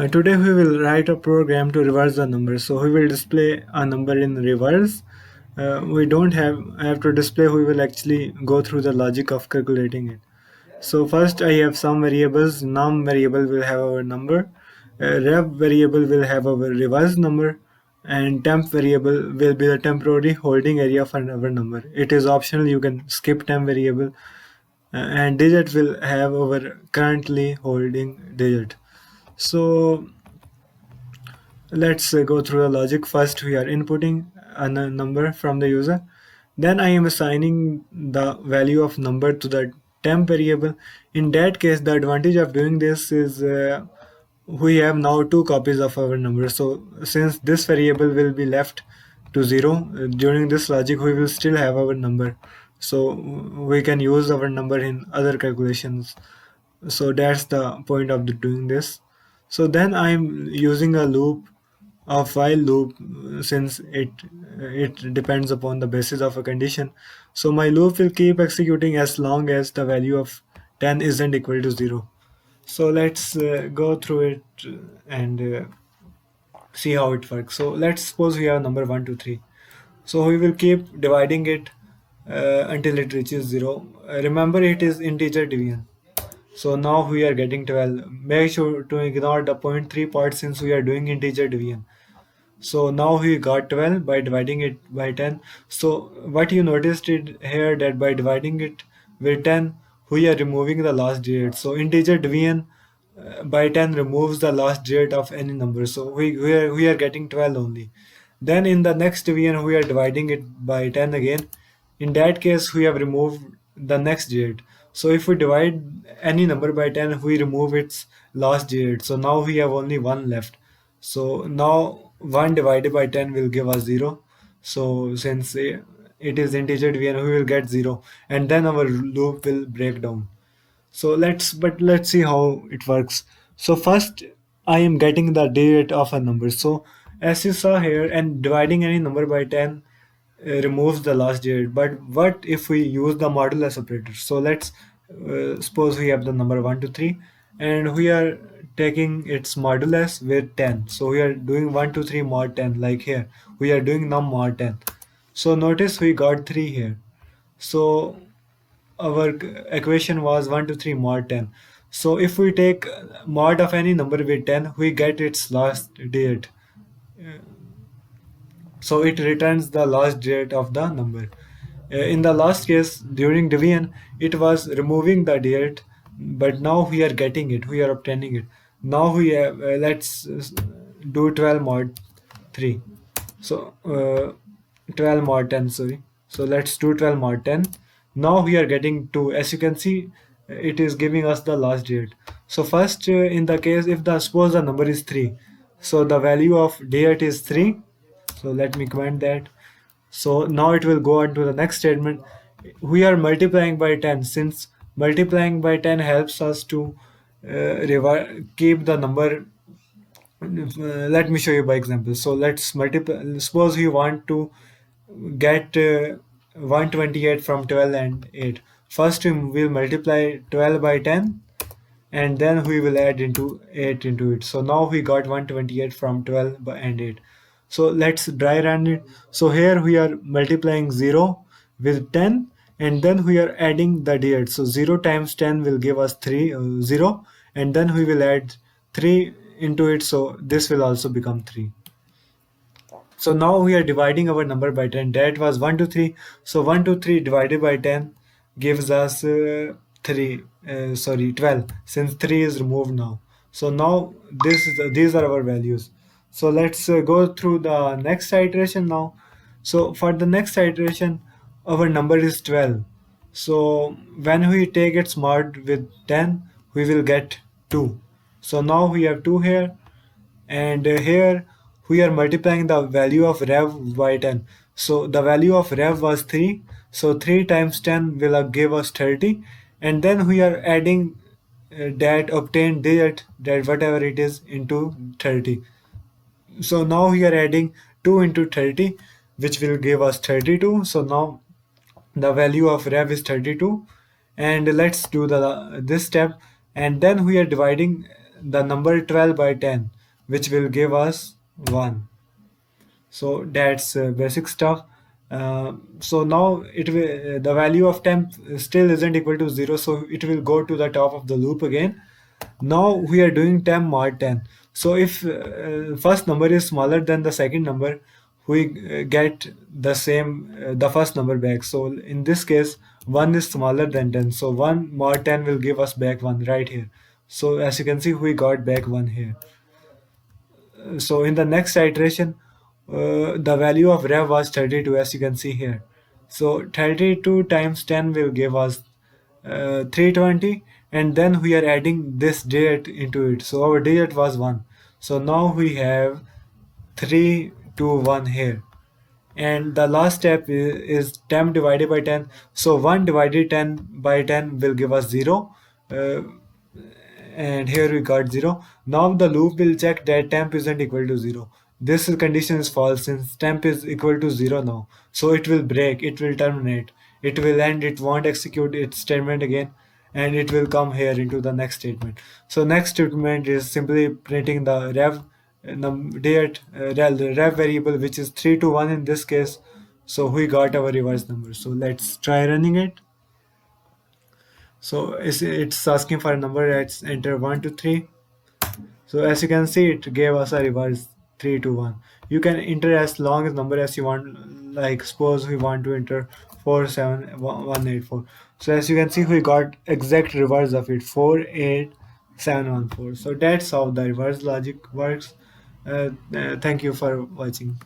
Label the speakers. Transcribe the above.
Speaker 1: Today we will write a program to reverse the number. So we will display a number in reverse. We don't have to display. We will actually go through the logic of calculating it. So first I have some variables. Num variable will have our number. Rev variable will have our reverse number. And temp variable will be the temporary holding area for our number. It is optional. You can skip temp variable. And digit will have our currently holding digit. So let's go through the logic. First, we are inputting a number from the user. Then I am assigning the value of number to the temp variable. In that case, the advantage of doing this is we have now two copies of our number. So since this variable will be left to 0, during this logic we will still have our number. So we can use our number in other calculations. So that's the point of doing this. So then I'm using a loop, a while loop, since it depends upon the basis of a condition. So my loop will keep executing as long as the value of 10 isn't equal to 0. So let's go through it and see how it works. So let's suppose we have number 1 2 3. So we will keep dividing it until it reaches 0. Remember, it is integer division. So now we are getting 12. Make sure to ignore the 0.3 part since we are doing integer division. So now we got 12 by dividing it by 10. So what you noticed it here, that by dividing it with 10, we are removing the last digit. So integer division by 10 removes the last digit of any number. So we are getting 12 only. Then in the next division, we are dividing it by 10 again. In that case, we have removed the next digit. So if we divide any number by 10, we remove its last digit. So now we have only 1 left. So now 1 divided by 10 will give us 0. So since it is integer division, we will get 0. And then our loop will break down. So let's see how it works. So first I am getting the digit of a number. So as you saw here, and dividing any number by 10 removes the last digit. But what if we use the modulus operator? So let's suppose we have the number 1 to 3 and we are taking its modulus with 10. So we are doing 1 to 3 mod 10, like here we are doing num mod 10. So notice we got 3 here. So our equation was 1 to 3 mod 10. So if we take mod of any number with 10, we get its last digit. So it returns the last digit of the number. In the last case, during division, it was removing the digit, but now we are getting it, we are obtaining it. Now we have, let's do 12 mod 3. So 12 mod 10, sorry. So let's do 12 mod 10. Now we are getting 2. As you can see, it is giving us the last digit. So first, in the case, if the suppose the number is 3, so the value of digit is 3. So let me comment that. So now it will go on to the next statement. We are multiplying by 10. Since multiplying by 10 helps us to keep the number. Let me show you by example. So let's multiply. Suppose we want to get 128 from 12 and 8. First we will multiply 12 by 10 and then we will add into 8 into it. So now we got 128 from 12 and 8. So let's dry run it. So here we are multiplying 0 with 10 and then we are adding the digit. So 0 times 10 will give us 0, and then we will add 3 into it. So this will also become 3. So now we are dividing our number by 10. That was 1 to 3. So 1 to 3 divided by 10 gives us 12, since 3 is removed now. So now these are our values. So let's go through the next iteration now. So for the next iteration, our number is 12. So when we take its mod with 10, we will get 2. So now we have 2 here, and here we are multiplying the value of rev by 10. So the value of rev was 3. So 3 times 10 will give us 30. And then we are adding that obtained digit, that whatever it is, into 30. So now we are adding 2 into 30, which will give us 32. So now the value of rev is 32. And let's do this step. And then we are dividing the number 12 by 10, which will give us 1. So that's basic stuff. So now the value of temp still isn't equal to 0, so it will go to the top of the loop again. Now we are doing temp mod 10. So if first number is smaller than the second number, we get the first number back. So in this case, 1 is smaller than 10, so 1 mod 10 will give us back 1 right here. So as you can see, we got back 1 here. So in the next iteration, the value of rev was 32, as you can see here. So 32 times 10 will give us 320, and then we are adding this digit into it. So our digit was 1. So now we have 3 to 1 here. And the last step is temp divided by 10. So 1 divided 10 by 10 will give us 0. Uh, and here we got 0. Now the loop will check that temp isn't equal to 0. This condition is false since temp is equal to 0 now. So it will break, it will terminate, it will end, it won't execute its statement again, and it will come here into the next statement. So next statement is simply printing the rev date the rev variable, which is 3 to 1 in this case. So we got our reverse number. So let's try running it. So it's asking for a number. Let's enter 1 to 3. So as you can see, it gave us a reverse 3 to 1. You can enter as long as number as you want. Like suppose we want to enter 47184. So as you can see, we got exact reverse of it, 48714. So that's how the reverse logic works. Thank you for watching.